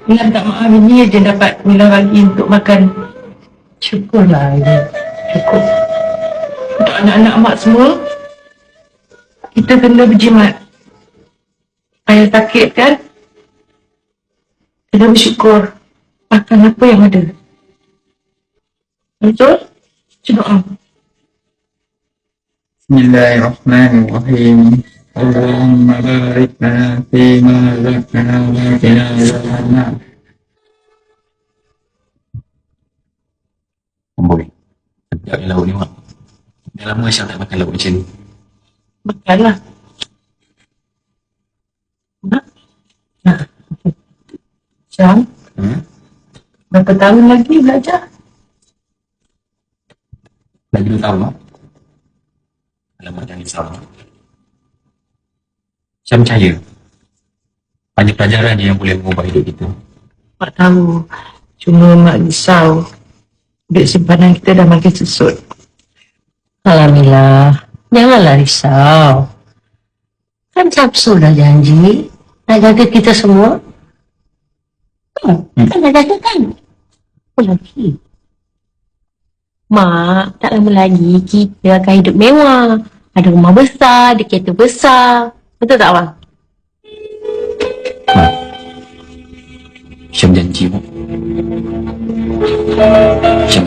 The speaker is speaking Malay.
Nak tak maaf, ini je dapat Mila bagi untuk makan. Syukurlah ya. Cukup. Untuk anak-anak mak semua, kita kena berjimat. Ayah sakit kan? Kena bersyukur. Makan apa yang ada. Betul? Doa. Bismillahirrahmanirrahim. Allahumma barik lana fima razaqtana wa qina adzabannar. Boy, sedap ni lauk ni, Mak. Dah lama Syam tak makan lauk macam ni. Makanlah. Nah. Syam, berapa tahun lagi belajar? Lagi 2 tahun, Mak. Alamak, jangan risau, Mak. Syam percaya hanya pelajaran je yang boleh mengubah hidup kita. Mak tahu. Cuma mak risau. Duit simpanan kita dah makin susut. Alhamdulillah. Janganlah risau. Kan Samsul dah janji nak jaga kita semua. Kan dah jaga kan? Apa lagi? Mak, tak lama lagi kita akan hidup mewah. Ada rumah besar, ada kereta besar. Betul tak, Abang? Mak, Syam janji, Mak. Syam